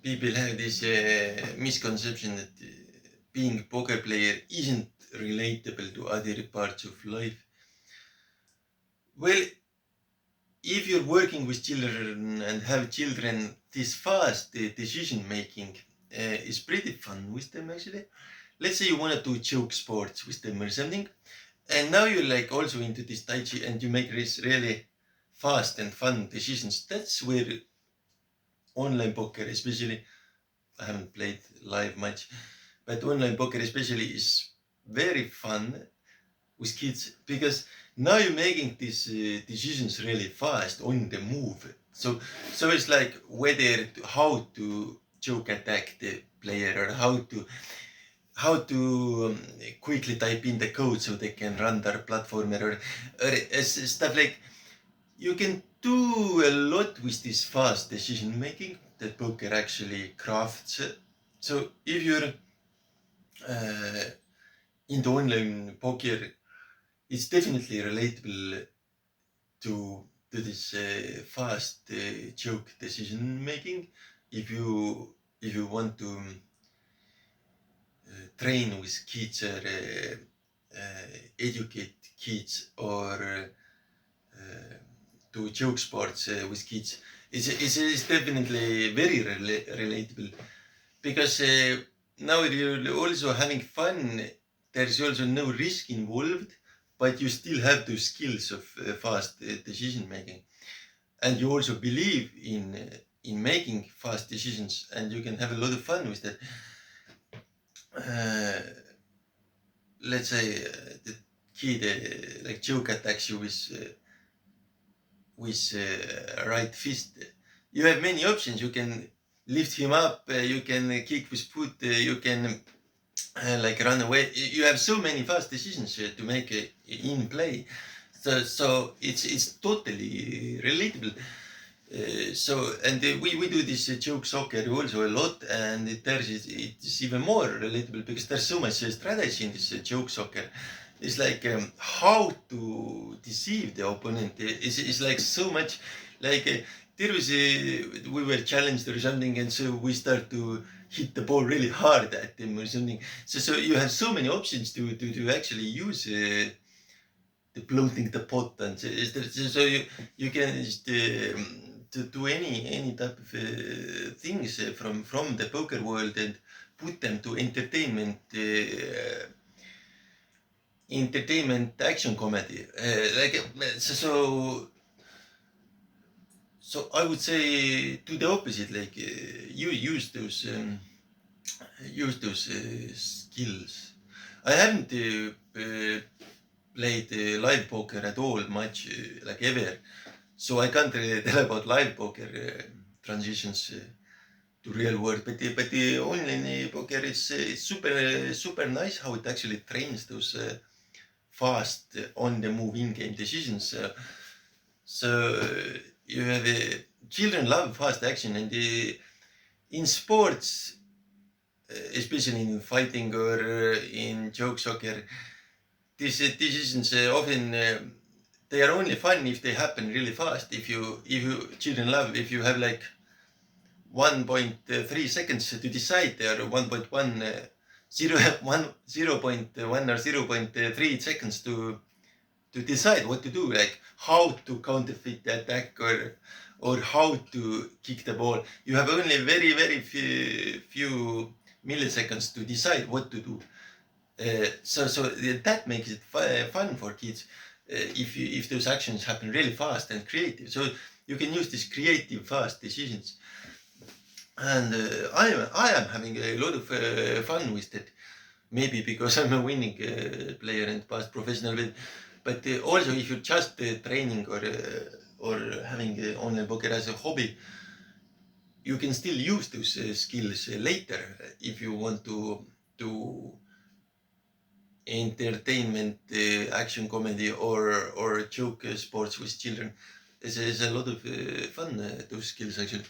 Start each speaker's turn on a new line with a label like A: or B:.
A: people have this misconception that being a poker player isn't relatable to other parts of life. Well, if you're working with children and have children, this fast decision making is pretty fun with them actually. Let's say you want to do joke sports with them or something, and now you're like also into this Tai Chi and you make this really fast and fun decisions. That's where online poker, especially, I haven't played live much, but online poker especially is very fun with kids because now you're making these decisions really fast on the move. So it's like whether how to choke attack the player or how to quickly type in the code so they can run their platformer or stuff like. You can do a lot with this fast decision making that poker actually crafts. So if you're into online poker, it's definitely relatable to this fast joke decision making. If you want to train with kids or educate kids or do joke sports with kids, it's definitely very relatable because now you're also having fun. There's also no risk involved, but you still have those skills of fast decision making, and you also believe in making fast decisions, and you can have a lot of fun with that. Let's say the kid like joke attacks you with right fist. You have many options. You can lift him up. You can kick with foot. You can like run away. You have so many fast decisions to make in play. So it's totally relatable. We do this joke soccer also a lot, and it's even more relatable because there's so much strategy in this joke soccer. It's like how to deceive the opponent. It's like so much like there was we were challenged or something, and so we start to hit the ball really hard at them or something. So you have so many options to actually use the bloating the pot, and so you can just to do any type of things from the poker world and put them to entertainment action comedy so I would say to the opposite, like you use those skills. I haven't played live poker at all much, like ever. So I can't really tell about live poker transitions to real world, but the online poker is super nice how it actually trains those fast on the move in-game decisions. So you have children love fast action, and in sports, especially in fighting or in joke soccer, these decisions often they are only fun if they happen really fast. If you children love if you have like 1.3 seconds to decide, or 1.1 0.1 or 0.3 seconds to decide what to do, like how to counterfeit the attack or how to kick the ball. You have only very few milliseconds to decide what to do. So that makes it fun for kids if those actions happen really fast and creative. So you can use these creative fast decisions, and I am having a lot of fun with it. Maybe because I'm a winning player and past professional, but also if you're just training or having online poker as a hobby, you can still use those skills later if you want to do entertainment, action comedy, or joke sports with children. There's a lot of fun those skills actually.